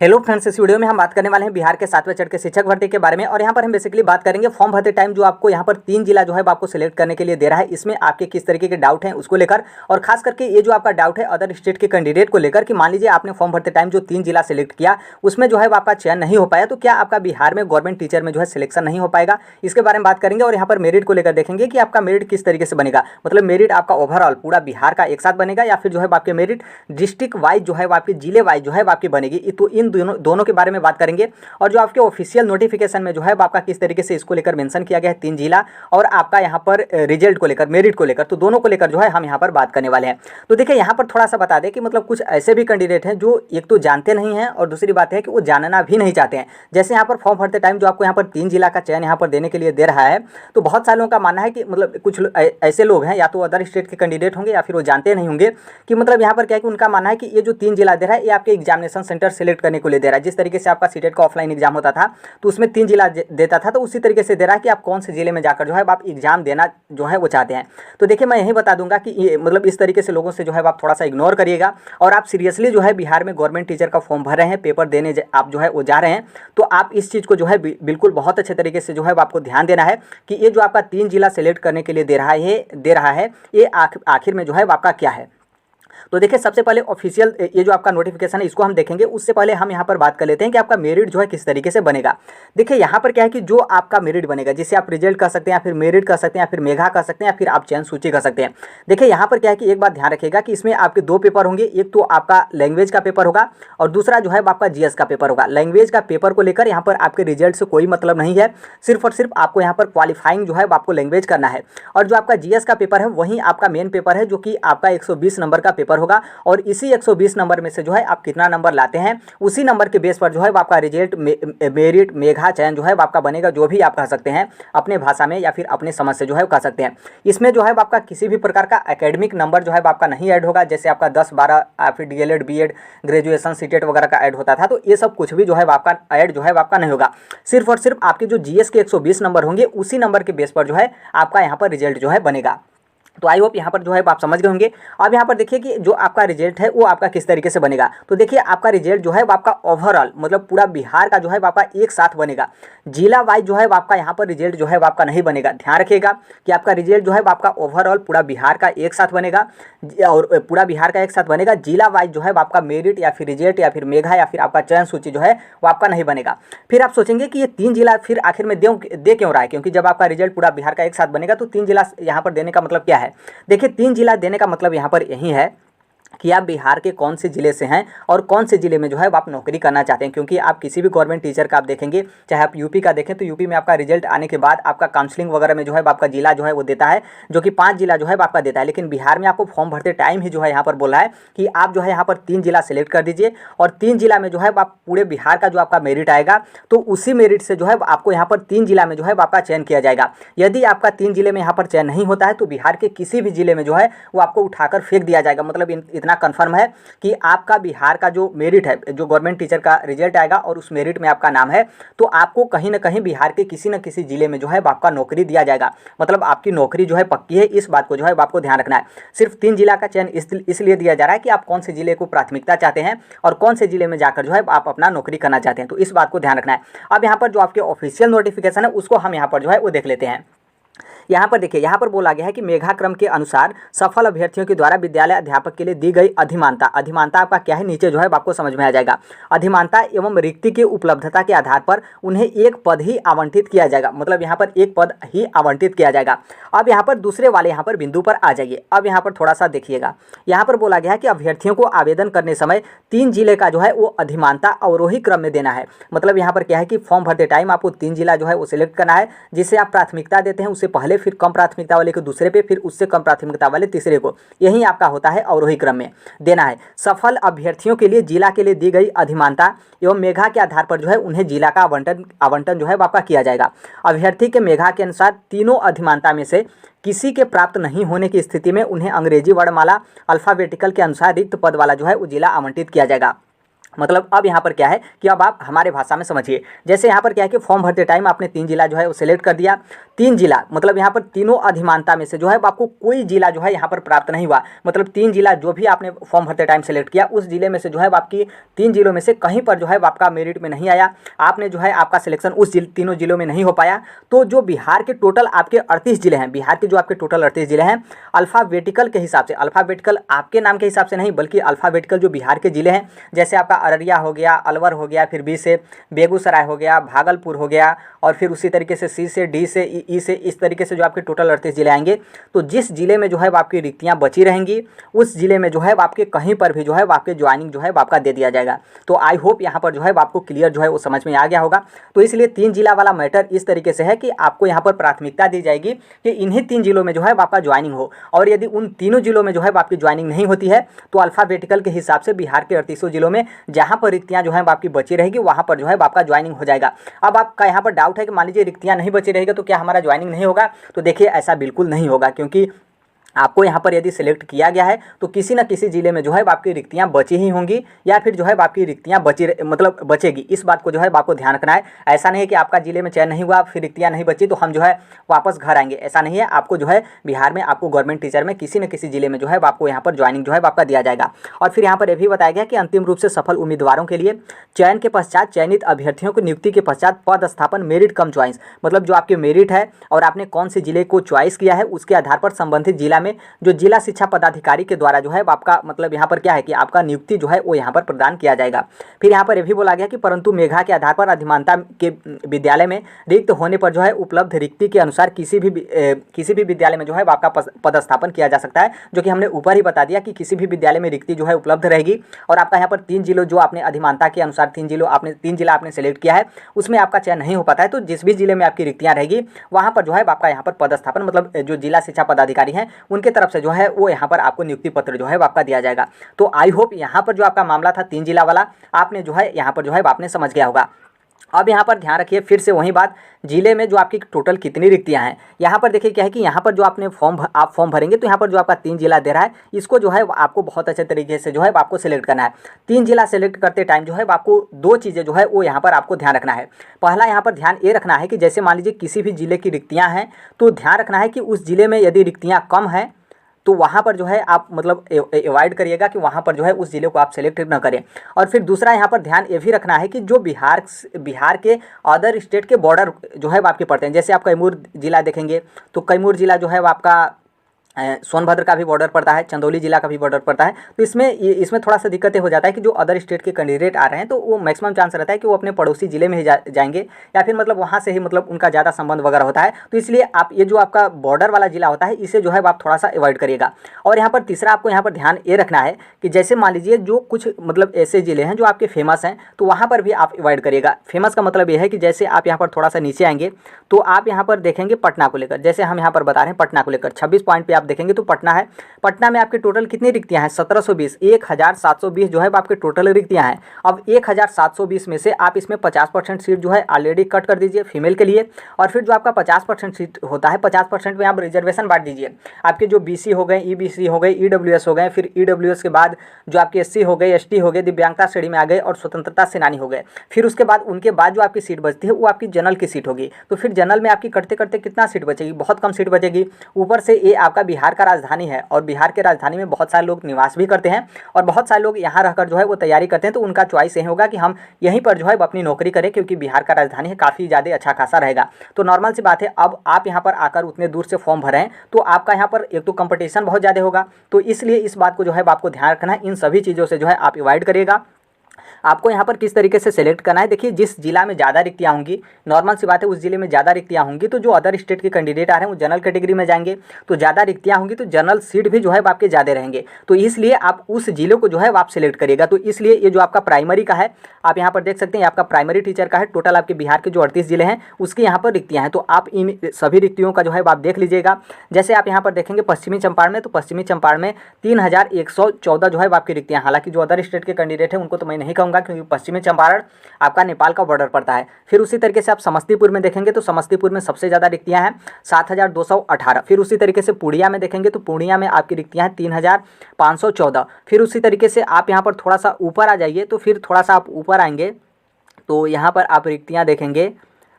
Hello friends, इस video में हम बात करने वाले हैं बिहार के 7वें चरण के शिक्षक भर्ती के बारे में। और यहाँ पर हम बेसिकली बात करेंगे फॉर्म भरते टाइम जो आपको यहाँ पर 3 जिला जो है आपको सिलेक्ट करने के लिए दे रहा है, इसमें आपके किस तरीके के डाउट हैं उसको लेकर। और खास करके ये जो आपका डाउट है अदर स्टेट के कैंडिडेट को लेकर कि मान लीजिए आपने फॉर्म भरते टाइम जो 3 जिला सिलेक्ट किया उसमें जो है आपका चयन नहीं हो पाया, तो क्या आपका बिहार में गवर्नमेंट टीचर में जो है सिलेक्शन नहीं हो पाएगा, इसके बारे में बात करेंगे। और यहाँ पर मेरिट को लेकर देखेंगे कि आपका मेरिट किस तरीके से बनेगा, मतलब मेरिट आपका ओवरऑल पूरा बिहार का एक साथ बनेगा या फिर जो है आपके मेरिट डिस्ट्रिक्ट वाइज जो है आपके जिले वाइज जो है आपकी बनेगी। तो इन दोनों के बारे में बात करेंगे। और जो आपके ऑफिशियल नोटिफिकेशन में जो है आपका किस तरीके से इसको लेकर मेंशन किया गया है 3 जिला, और आपका यहाँ पर रिजल्ट को लेकर मेरिट को लेकर, तो दोनों को लेकर जो है हम यहाँ पर बात करने वाले हैं। तो देखिए यहाँ पर थोड़ा सा बता दें कि मतलब कुछ ऐसे भी कैंडिडेट हैं जो एक तो जानते नहीं हैं और दूसरी बात है कि वो जानना भी नहीं चाहते हैं। जैसे यहाँ पर फॉर्म भरते टाइम जो आपको यहाँ पर 3 जिला का चयन यहाँ पर देने के लिए दे रहा है, तो बहुत सारे लोगों का मानना है कि मतलब कुछ ऐसे लोग हैं या तो अदर स्टेट के कैंडिडेट होंगे या फिर वो जानते नहीं होंगे कि मतलब यहाँ पर क्या है कि उनका मानना है कि ये जो 3 जिला दे रहा है ये आपके एग्जामिनेशन सेंटर सेलेक्ट करने को ले दे रहा है। जिस तरीके से आपका सीटेट का ऑफलाइन एग्जाम होता था तो उसमें 3 जिला देता था, तो उसी तरीके से दे रहा है कि आप कौन से जिले में जाकर जो है आप एग्जाम देना जो है वो चाहते हैं। तो देखिए मैं यही बता दूंगा कि ये मतलब इस तरीके से लोगों से जो है आप थोड़ा सा इग्नोर करिएगा और आप सीरियसली जो है बिहार में गवर्नमेंट टीचर का फॉर्म भर रहे हैं, पेपर देने आप जो है वो जा रहे हैं, तो आप इस चीज़ को जो है बिल्कुल बहुत अच्छे तरीके से जो है आपको ध्यान देना है कि ये जो आपका 3 जिला सेलेक्ट करने के लिए दे रहा है ये आखिर में जो है आपका क्या है। तो देखिए सबसे पहले ऑफिशियल ये जो आपका नोटिफिकेशन है इसको हम देखेंगे, उससे पहले हम यहाँ पर बात कर लेते हैं कि आपका मेरिट जो है किस तरीके से बनेगा। देखिए यहाँ पर क्या है कि जो आपका मेरिट बनेगा, जिसे आप रिजल्ट कर सकते हैं या फिर मेरिट कर सकते हैं या फिर मेघा कर सकते हैं या फिर आप चयन सूची कर सकते हैं। देखिए यहाँ पर क्या है कि एक बात ध्यान रखिएगा कि इसमें आपके 2 पेपर होंगे, एक तो आपका लैंग्वेज का पेपर होगा और दूसरा जो है आपका जीएस का पेपर होगा। लैंग्वेज का पेपर को लेकर यहाँ पर आपके रिजल्ट से कोई मतलब नहीं है, सिर्फ और सिर्फ आपको यहाँ पर क्वालिफाइंग जो है आपको लैंग्वेज करना है। और जो आपका जीएस का पेपर है वही आपका मेन पेपर है, जो कि आपका 120 नंबर का पेपर होगा। और इसी 120 नंबर में से जो है आप कितना नंबर लाते हैं उसी नंबर के बेस पर जो है आपका रिजल्ट मेरिट मेघा चयन जो है आपका बनेगा, जो भी आप कह सकते हैं अपने भाषा में या फिर अपने समझ से जो है कह सकते हैं। इसमें जो है आपका किसी भी प्रकार का एकेडमिक नंबर जो है आपका नहीं ऐड होगा, जैसे आपका 10 12 या फिर डीएलएड बीएड ग्रेजुएशन सीटेट वगैरह का ऐड होता था, तो ये सब कुछ भी जो है आपका ऐड जो है आपका नहीं होगा। सिर्फ और सिर्फ आपके जो जीएस के 120 नंबर होंगे उसी नंबर के बेस पर जो है आपका यहाँ पर रिजल्ट जो है बनेगा। तो आई होप यहाँ पर जो है आप समझ गए होंगे। अब यहाँ पर देखिए कि जो आपका रिजल्ट है वो आपका किस तरीके से बनेगा। तो देखिए आपका रिजल्ट जो है वो आपका ओवरऑल मतलब पूरा बिहार का जो है आपका एक साथ बनेगा, जिला वाइज जो है आपका यहाँ पर रिजल्ट जो है आपका नहीं बनेगा। ध्यान रखिएगा कि आपका रिजल्ट जो है आपका ओवरऑल पूरा बिहार का एक साथ बनेगा, और पूरा बिहार का एक साथ बनेगा। जिला वाइज जो है आपका मेरिट या फिर रिजल्ट या फिर मेघा या फिर आपका चयन सूची जो है वो आपका नहीं बनेगा। फिर आप सोचेंगे कि ये 3 जिला फिर आखिर में दे क्यों रहा है, क्योंकि जब आपका रिजल्ट पूरा बिहार का एक साथ बनेगा तो 3 जिला यहाँ पर देने का मतलब क्या है। देखिए 3 जिला देने का मतलब यहाँ पर यही है कि आप बिहार के कौन से ज़िले से हैं और कौन से ज़िले में जो है आप नौकरी करना चाहते हैं। क्योंकि आप किसी भी गवर्नमेंट टीचर का आप देखेंगे, चाहे आप यूपी का देखें तो यूपी में आपका रिजल्ट आने के बाद आपका काउंसलिंग वगैरह में जो है आपका जिला जो है वो देता है, जो कि 5 जिला जो है आपका देता है। लेकिन बिहार में आपको फॉर्म भरते टाइम ही जो है यहाँ पर बोला है कि आप जो है यहाँ पर 3 जिला सेलेक्ट कर दीजिए और 3 जिला में जो है आप पूरे बिहार का जो आपका मेरिट आएगा तो उसी मेरिट से जो है आपको यहाँ पर 3 जिला में जो है आपका चयन किया जाएगा। यदि आपका 3 जिले में यहाँ पर चयन नहीं होता है तो बिहार के किसी भी जिले में जो है वो आपको उठाकर फेंक दिया जाएगा। मतलब इतना कन्फर्म है कि आपका बिहार का जो मेरिट है, जो गवर्नमेंट टीचर का रिजल्ट आएगा और उस मेरिट में आपका नाम है, तो आपको कहीं ना कहीं बिहार के किसी न किसी जिले में जो है आपका नौकरी दिया जाएगा। मतलब आपकी नौकरी जो है पक्की है, इस बात को जो है आपको ध्यान रखना है। सिर्फ 3 जिला का चयन इसलिए दिया जा रहा है कि आप कौन से जिले को प्राथमिकता चाहते हैं और कौन से जिले में जाकर जो है आप अपना नौकरी करना चाहते हैं, तो इस बात को ध्यान रखना है। अब यहाँ पर जो आपके ऑफिशियल नोटिफिकेशन है उसको हम यहाँ पर जो है वो देख लेते हैं। यहाँ पर देखिए, यहाँ पर बोला गया है कि मेघा क्रम के अनुसार सफल अभ्यर्थियों के द्वारा विद्यालय अध्यापक के लिए दी गई अधिमानता। अधिमानता आपका क्या है नीचे जो है आपको समझ में आ जाएगा। अधिमानता एवं रिक्ति की उपलब्धता के आधार पर उन्हें एक पद ही आवंटित किया जाएगा। मतलब यहाँ पर एक पद ही आवंटित किया जाएगा। अब यहाँ पर दूसरे वाले यहाँ पर बिंदु पर आ जाइए। अब यहाँ पर थोड़ा सा देखिएगा, यहाँ पर बोला गया है कि अभ्यर्थियों को आवेदन करने समय 3 जिले का जो है वो अधिमानता अवरोही क्रम में देना है। मतलब यहाँ पर क्या है कि फॉर्म भरते टाइम आपको 3 जिला जो है वो सिलेक्ट करना है, जिसे आप प्राथमिकता देते हैं उससे पहले, फिर कम प्राथमिकता वाले को दूसरे पे, फिर उससे कम प्राथमिकता वाले तीसरे को। यही आपका होता है अवरोही क्रम में देना है। सफल अभ्यर्थियों के लिए जिला के लिए दी गई अधिमानता एवं मेघा के आधार पर जो है उन्हें जिला का आवंटन जो है आपका किया जाएगा। अभ्यर्थी के मेघा के अनुसार तीनों अधिमानता में से किसी के प्राप्त नहीं होने की स्थिति में उन्हें अंग्रेजी वर्णमाला अल्फाबेटिकल के अनुसार रिक्त पद वाला जो है वो जिला आवंटित किया जाएगा। मतलब अब यहाँ पर क्या है कि अब आप हमारे भाषा में समझिए। जैसे यहाँ पर क्या है कि फॉर्म भरते टाइम आपने 3 जिला जो है वो सिलेक्ट कर दिया। 3 जिला मतलब यहाँ पर तीनों अधिमानता में से जो है आपको कोई जिला जो है यहाँ पर प्राप्त नहीं हुआ। मतलब 3 जिला जो भी आपने फॉर्म भरते टाइम सेलेक्ट किया उस जिले में से जो है आपकी 3 जिलों में से कहीं पर जो है आपका मेरिट में नहीं आया, आपने जो है आपका सिलेक्शन उस तीनों जिलों में नहीं हो पाया। तो जो बिहार के टोटल आपके 38 जिले हैं, बिहार के जो आपके टोटल 38 जिले हैं, अल्फ़ाबेटिकल के हिसाब से, अल्फ़ाबेटिकल आपके नाम के हिसाब से नहीं बल्कि अल्फ़ाबेटिकल जो बिहार के जिले हैं, जैसे आपका अररिया हो गया, अलवर हो गया, फिर बी से बेगूसराय हो गया, भागलपुर हो गया, और फिर उसी तरीके से सी से, डी से, ई से, इस तरीके से जो आपके टोटल 38 जिले आएंगे। तो जिस जिले में जो है आपकी रिक्तियां बची रहेंगी उस जिले में जो है आपके कहीं पर भी जो है आपके ज्वाइनिंग जो है आपका दे दिया जाएगा। तो आई होप यहाँ पर जो है आपको क्लियर जो है वो समझ में आ गया होगा। तो इसलिए 3 जिला वाला मैटर इस तरीके से है कि आपको यहाँ पर प्राथमिकता दी जाएगी कि इन्हीं 3 जिलों में जो है आपका ज्वाइनिंग हो, और यदि उन तीनों जिलों में जो है आपकी ज्वाइनिंग नहीं होती है तो अल्फ़ाबेटिकल के हिसाब से बिहार के 38 जिलों में जहाँ पर रिक्तियाँ जो है आपकी बची रहेगी वहाँ पर जो है आपका ज्वाइनिंग हो जाएगा। अब आपका यहाँ पर डाउट है कि मान लीजिए रिक्तियाँ नहीं बची रहेगा तो क्या हमारा ज्वाइनिंग नहीं होगा? तो देखिए ऐसा बिल्कुल नहीं होगा, क्योंकि आपको यहाँ पर यदि सिलेक्ट किया गया है तो किसी न किसी जिले में जो है आपकी रिक्तियाँ बची ही होंगी, या फिर जो है आपकी रिक्तियाँ मतलब बचेगी। इस बात को जो है आपको ध्यान रखना है। ऐसा नहीं है कि आपका जिले में चयन नहीं हुआ फिर रिक्तियाँ नहीं बची तो हम जो है वापस घर आएंगे, ऐसा नहीं है। आपको जो है बिहार में आपको गवर्नमेंट टीचर में किसी न किसी जिले में जो है आपको यहाँ पर ज्वाइनिंग जो है आपका दिया जाएगा। और फिर यहाँ पर यह भी बताया गया कि अंतिम रूप से सफल उम्मीदवारों के लिए चयन के पश्चात चयनित अभ्यर्थियों की नियुक्ति के पश्चात पद स्थापन मेरिट कम च्वाइस, मतलब जो आपके मेरिट है और आपने कौन से जिले को च्वाइस किया है उसके आधार पर संबंधित जिला में जो जिला शिक्षा पदाधिकारी के द्वारा जो है आपका मतलब यहाँ पर क्या है कि आपका नियुक्ति जो है वो यहाँ पर प्रदान किया जाएगा। फिर यहाँ पर यह भी बोला गया कि परंतु मेधा के आधार पर अधिमानता के विद्यालय में रिक्त होने पर जो है उपलब्ध रिक्ति के अनुसार किसी भी विद्यालय में जो है आपका पदस्थापन किया जा सकता है, जो कि हमने ऊपर ही बता दिया कि किसी भी विद्यालय में रिक्ति जो है उपलब्ध रहेगी। और आपका यहाँ पर 3 जिलों जो आपने अधिमानता के अनुसार 3 जिला आपने सेलेक्ट किया है उसमें आपका चयन नहीं हो पाता है, तो जिस भी जिले में आपकी रिक्तियाँ रहेगी वहाँ पर जो है आपका यहाँ पर पदस्थापन मतलब जो जिला शिक्षा पदाधिकारी हैं उनके तरफ से जो है वो यहाँ पर आपको नियुक्ति पत्र जो है आपका दिया जाएगा। तो आई होप यहाँ पर जो आपका मामला था 3 जिला वाला आपने जो है यहाँ पर जो है आपने समझ गया होगा। अब यहाँ पर ध्यान रखिए फिर से वही बात, जिले में जो आपकी टोटल कितनी रिक्तियाँ हैं यहाँ पर देखिए क्या है कि यहाँ पर जो आपने आप फॉर्म भरेंगे तो यहाँ पर जो आपका 3 जिला दे रहा है इसको जो है आपको बहुत अच्छे तरीके से जो है आपको सिलेक्ट करना है। 3 जिला सेलेक्ट करते टाइम जो है आपको 2 चीज़ें जो है वो यहाँ पर आपको ध्यान रखना है। पहला यहाँ पर ध्यान ये रखना है कि जैसे मान लीजिए किसी भी जिले की रिक्तियाँ हैं तो ध्यान रखना है कि उस जिले में यदि रिक्तियाँ कम हैं तो वहाँ पर जो है आप मतलब अवॉइड करिएगा कि वहाँ पर जो है उस ज़िले को आप सेलेक्ट न करें। और फिर दूसरा यहाँ पर ध्यान ये भी रखना है कि जो बिहार के अदर स्टेट के बॉर्डर जो है आपके पड़ते हैं, जैसे आप कैमूर जिला देखेंगे तो कैमूर जिला जो है आपका सोनभद्र का भी बॉर्डर पड़ता है, चंदौली जिला का भी बॉर्डर पड़ता है। तो इसमें थोड़ा सा दिक्कतें हो जाता है कि जो अदर स्टेट के कैंडिडेट आ रहे हैं तो वो मैक्सिमम चांस रहता है कि वो अपने पड़ोसी जिले में ही जाएंगे या फिर मतलब वहाँ से ही मतलब उनका ज़्यादा संबंध वगैरह होता है। तो इसलिए आप ये जो आपका बॉर्डर वाला जिला होता है इसे जो है आप थोड़ा सा अवॉइड करिएगा। और यहाँ पर तीसरा आपको यहाँ पर ध्यान ये रखना है कि जैसे मान लीजिए जो कुछ मतलब ऐसे ज़िले हैं जो आपके फेमस हैं तो वहाँ पर भी आप अवॉइड करिएगा। फेमस का मतलब ये है कि जैसे आप यहाँ पर थोड़ा सा नीचे आएंगे तो आप यहाँ पर देखेंगे पटना को लेकर, जैसे हम यहाँ पर बता रहे हैं पटना को लेकर 26 पॉइंट पे आप देखेंगे तो पटना है। पटना में आपके टोटल कितनी रिक्तियां हैं? 1720, 1720 जो है आपके टोटल रिक्तियां हैं। अब 1720 में से आप इसमें 50% सीट जो है ऑलरेडी कट कर दीजिए फीमेल के लिए, और फिर जो आपका 50% सीट होता है 50% में आप रिजर्वेशन बांट दीजिए। आपके जो BC हो गए, EBC हो गए, EWS हो गए, फिर EWS के बाद जो आपके SC हो गए, ST हो गए, दिव्यांगता श्रेणी में आ गए और स्वतंत्रता सेनानी हो गए। फिर उसके बाद उनके बाद जो आपकी सीट बचती है वो आपकी जनरल की सीट होगी। तो फिर जनरल में आपकी करते करते कितना सीट बचेगी? बहुत कम सीट बचेगी। ऊपर से ये आपका बिहार का राजधानी है और बिहार के राजधानी में बहुत सारे लोग निवास भी करते हैं और बहुत सारे लोग यहाँ रहकर जो है वो तैयारी करते हैं। तो उनका चॉइस यही होगा कि हम यहीं पर जो है अपनी नौकरी करें, क्योंकि बिहार का राजधानी है, काफ़ी ज़्यादा अच्छा खासा रहेगा। तो नॉर्मल सी बात है, अब आप यहाँ पर आकर उतने दूर से फॉर्म भरें तो आपका यहाँ पर एक तो कंपटीशन बहुत ज़्यादा होगा। तो इसलिए इस बात को जो है आपको ध्यान रखना है, इन सभी चीज़ों से जो है आप अवॉइड करिएगा। आपको यहाँ पर किस तरीके से सेलेक्ट करना है, देखिए जिस जिला में ज़्यादा रिक्तियाँ होंगी, नॉर्मल सी बात है उस जिले में ज़्यादा रिक्तियाँ होंगी तो जो अदर स्टेट के कैंडिडेट आ रहे हैं वो जनरल कैटेगरी में जाएंगे। तो ज़्यादा रिक्तियाँ होंगी तो जनरल सीट भी जो है आपके ज़्यादा रहेंगे। तो इसलिए आप उस जिले को जो है आप सिलेक्ट करिएगा। तो इसलिए ये जो आपका प्राइमरी का है आप यहाँ पर देख सकते हैं, आपका प्राइमरी टीचर का है। टोटल आपके बिहार के जो 38 जिले हैं उसके यहाँ पर रिक्तियाँ हैं। तो आप इन सभी रिक्तियों का जो है आप देख लीजिएगा। जैसे आप यहाँ पर देखेंगे पश्चिमी चंपारण में, तो पश्चिमी चंपारण में 3114 जो है आपकी रिक्तियाँ, हालांकि जो अदर स्टेट के कैंडिडेट हैं उनको तो मैं नहीं नहीं कहूँगा, क्योंकि पश्चिमी चंपारण आपका नेपाल का बॉर्डर पड़ता है। फिर उसी तरीके से आप समस्तीपुर में देखेंगे तो समस्तीपुर में सबसे ज़्यादा रिक्तियाँ हैं 7,218। फिर उसी तरीके से पूर्णिया में देखेंगे तो पूर्णिया में आपकी रिक्तियाँ हैं 3,514। फिर उसी तरीके से आप यहाँ पर थोड़ा सा ऊपर आ जाइए, तो फिर थोड़ा सा आप ऊपर आएंगे तो यहाँ पर आप रिक्तियाँ देखेंगे,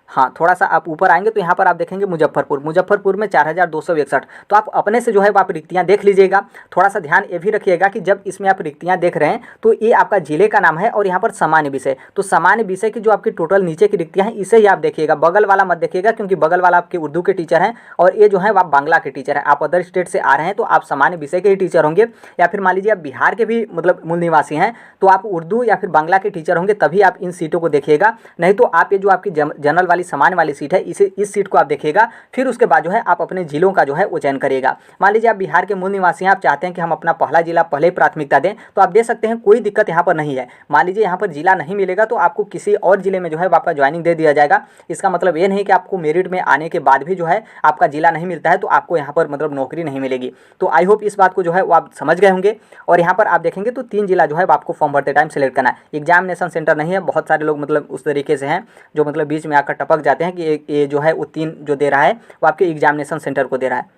हाँ थोड़ा सा आप ऊपर आएंगे तो यहाँ पर आप देखेंगे मुजफ्फरपुर में 4,261। तो आप अपने से जो है आप रिक्तियाँ देख लीजिएगा। थोड़ा सा ध्यान ये भी रखिएगा कि जब इसमें आप रिक्तियाँ देख रहे हैं तो ये आपका जिले का नाम है और यहाँ पर सामान्य विषय, तो सामान्य विषय की जो आपकी टोटल नीचे की रिक्तियाँ हैं इसे ही आप देखिएगा, बगल वाला मत देखिएगा, क्योंकि बगल वाला आपके उर्दू के टीचर हैं और ये जो है आप बांग्ला के टीचर हैं। आप अदर स्टेट से आ रहे हैं तो आप सामान्य विषय के ही टीचर होंगे, या फिर मान लीजिए आप बिहार के भी मतलब मूल निवासी हैं तो आप उर्दू या फिर बांग्ला के टीचर होंगे, तभी आप इन सीटों को देखिएगा। नहीं तो आप ये जो आपकी जनरल वाली सामान्य वाली सीट है इस सीट को आप देखिएगा। फिर उसके बाद जो है आप अपने जिलों का जो है वो चयन करिएगा। मान लीजिए आप बिहार के मूल निवासी हैं, आप चाहते हैं कि हम अपना पहला जिला पहले प्राथमिकता दें तो आप दे सकते हैं, कोई दिक्कत यहाँ पर नहीं है। मान लीजिए यहाँ पर जिला नहीं मिलेगा तो आपको किसी और जिले में जो है आपका ज्वाइनिंग दे दिया जाएगा। इसका मतलब ये नहीं कि आपको मेरिट में आने के बाद भी जो है आपका जिला नहीं मिलता है तो आपको यहाँ पर मतलब नौकरी नहीं मिलेगी। तो आई होप इस बात को जो है वो आप समझ गए होंगे। और यहाँ पर आप देखेंगे तो 3 जिला जो है आपको फॉर्म भरते टाइम सेलेक्ट करना है। एग्जामिनेशन सेंटर नहीं है, बहुत सारे लोग मतलब उस तरीके से हैं जो मतलब बीच में आकर टपक जाते हैं कि ये जो है वो 3 जो दे रहा है वो आपके एग्जामिनेशन सेंटर को दे रहा है।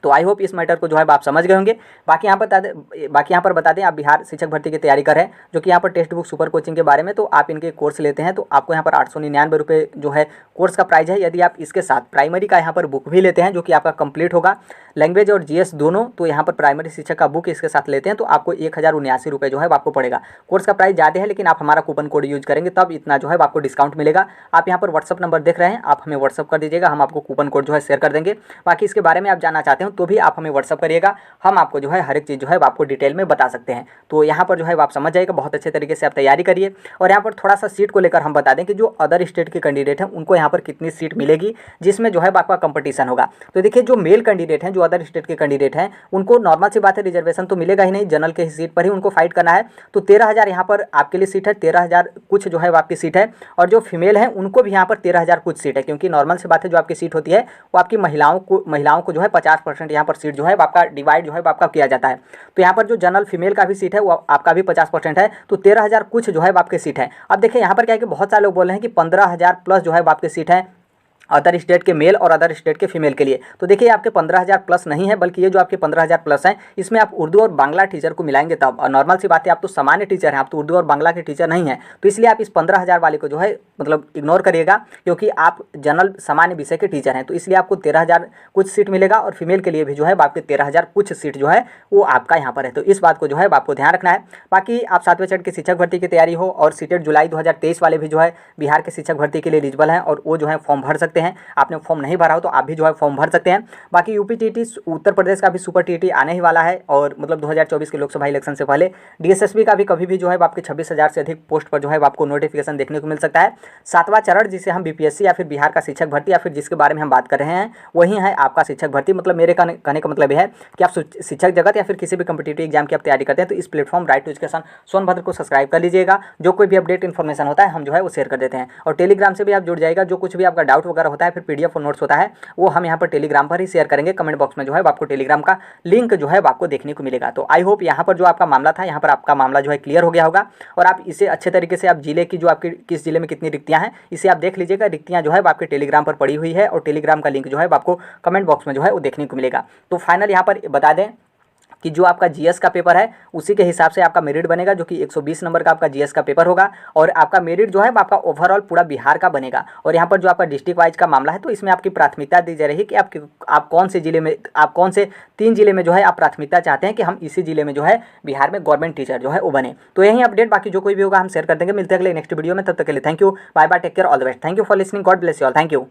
तो आई होप इस मैटर को जो है आप समझ गए होंगे। बाकी यहाँ पर बता दें आप बिहार शिक्षक भर्ती की तैयारी कर रहे हैं, जो कि यहाँ पर टेक्स्ट बुक सुपर कोचिंग के बारे में, तो आप इनके कोर्स लेते हैं तो आपको यहाँ पर 899 रुपये जो है कोर्स का प्राइस है। यदि आप इसके साथ प्राइमरी का यहाँ पर बुक भी लेते हैं जो कि आपका कंप्लीट होगा, लैंग्वेज और जीएस दोनों, तो यहाँ पर प्राइमरी शिक्षक का बुक इसके साथ लेते हैं तो आपको 1,079 रुपये जो है आपको पड़ेगा। कोर्स का प्राइस ज़्यादा है, लेकिन आप हमारा कूपन कोड यूज करेंगे तब इतना जो है आपको डिस्काउंट मिलेगा। आप यहाँ पर व्हाट्सअप नंबर देख रहे हैं, आप हमें व्हाट्सअप कर दीजिएगा, हम आपको कूपन कोड जो है शेयर कर देंगे। बाकी इसके बारे में आप जानना चाहते हो तो भी आप हमें व्हाट्सअप करिएगा, हम आपको जो है हर एक चीज़ जो है आपको डिटेल में बता सकते हैं। तो यहाँ पर जो है आप समझ जाइएगा, बहुत अच्छे तरीके से आप तैयारी करिए। और यहाँ पर थोड़ा सा सीट को लेकर हम बता दें कि जो अदर स्टेट के कैंडिडेट हैं उनको यहाँ पर कितनी सीट मिलेगी जिसमें जो है आपका कंपटीशन होगा। तो देखिए जो मेल कैंडिडेट हैं, जो अदर स्टेट के कैंडिडेट हैं, उनको नॉर्मल सी बात है रिजर्वेशन तो मिलेगा ही नहीं, जनरल के सीट पर ही उनको फाइट करना है। तो 13,000 यहाँ पर आपके लिए सीट है, 13,000 कुछ जो है आपकी सीट है। और जो फीमेल हैं उनको भी यहाँ पर 13,000 कुछ सीट है, क्योंकि नॉर्मल सी बात है जो आपकी सीट होती है वो आपकी महिलाओं को जो है 50% यहाँ पर सीट जो है आपका डिवाइड जो है आपका किया जाता है। तो यहाँ पर जो जनरल फीमेल का भी सीट है वो आपका भी 50% है, तो 13,000 कुछ जो है आपकी सीट है। अब देखिए यहाँ पर क्या है कि बहुत सारे लोग बोल रहे हैं कि 15,000 प्लस जो है आपकी सीट है अदर स्टेट के मेल और अदर स्टेट के फीमेल के लिए। तो देखिए आपके 15,000 प्लस नहीं है, बल्कि ये जो आपके 15,000 प्लस हैं इसमें आप उर्दू और बांग्ला टीचर को मिलाएंगे तब। और नॉर्मल सी बात है आप तो सामान्य टीचर हैं, आप तो उर्दू और बांग्ला के टीचर नहीं हैं, तो इसलिए आप इस 15,000 वाले को जो है मतलब इग्नोर करिएगा, क्योंकि आप जनरल सामान्य विषय के टीचर हैं। तो इसलिए आपको 13,000 कुछ सीट मिलेगा और फीमेल के लिए भी जो है आपके 13,000 कुछ सीट जो है वो आपका यहाँ पर है। तो इस बात को जो है आपको ध्यान रखना है। बाकी आप 7वें चरण की शिक्षक भर्ती की तैयारी हो और सीटेट जुलाई 2023 वाले भी जो है बिहार के शिक्षक भर्ती के लिए एलिजिबल हैं और वो जो है फॉर्म भर सकते हैं। आपने फॉर्म नहीं भरा हो तो आप भी जो है फॉर्म भर सकते हैं। बाकी यूपी टीटी उत्तर प्रदेश का भी सुपर टीटी आने ही वाला है, और मतलब 2024 के लोकसभा इलेक्शन से पहले डीएसएसबी का भी कभी भी जो है आपके 26,000 से अधिक पोस्ट पर जो है आपको नोटिफिकेशन देखने को मिल सकता है। 7वां चरण जिसे हम बीपीएससी या फिर बिहार का शिक्षक भर्ती या फिर जिसके बारे में हम बात कर रहे हैं वही है आपका शिक्षक भर्ती। मतलब मेरे कहने का मतलब यह है कि आप शिक्षक जगत या फिर किसी भी कम्पिटिटिव एग्जाम की आप तैयारी करते हैं तो इस platform right to education Sonbhadra को सब्सक्राइब कर लीजिएगा। जो कोई भी अपडेट इन्फॉर्मेशन होता है हम जो है वो शेयर कर देते हैं। और टेलीग्राम से भी आप जुड़ जाएगा, जो कुछ भी आपका डाउट वगैरह होता है फिर पीडीएफ और नोट्स होता है वो हम यहाँ पर टेलीग्राम पर ही शेयर करेंगे। कमेंट बॉक्स में जो है आपको टेलीग्राम का लिंक जो है आपको देखने को मिलेगा। तो आई होप यहाँ पर जो आपका मामला था यहाँ पर आपका मामला जो है क्लियर हो गया होगा, और आप इसे अच्छे तरीके से आप जिले की जो आपकी किस जिले में कितनी रिक्तियाँ हैं इसे आप देख लीजिएगा। रिक्तियाँ जो है आपके टेलीग्राम पर पड़ी हुई है और टेलीग्राम का लिंक जो है आपको कमेंट बॉक्स में जो है वो देखने को मिलेगा। तो फाइनल यहाँ पर बता दें कि जो आपका जीएस का पेपर है उसी के हिसाब से आपका मेरिट बनेगा, जो कि 120 नंबर का आपका जीएस का पेपर होगा। और आपका मेरिट जो है आपका ओवरऑल पूरा बिहार का बनेगा। और यहाँ पर जो आपका डिस्ट्रिक्ट वाइज का मामला है तो इसमें आपकी प्राथमिकता दी जा रही है कि आप कौन से जिले में, आप कौन से 3 जिले में जो है आप प्राथमिकता चाहते हैं कि हम इसी जिले में जो है बिहार में गवर्नमेंट टीचर जो है वो बने। तो यही अपडेट, बाकी जो कोई भी होगा हम शेयर कर देंगे। मिलते हैं अगले नेक्स्ट वीडियो में, तब तक के लिए thank you, bye bye, take care, all the best. Thank you for listening, God bless you all, thank you.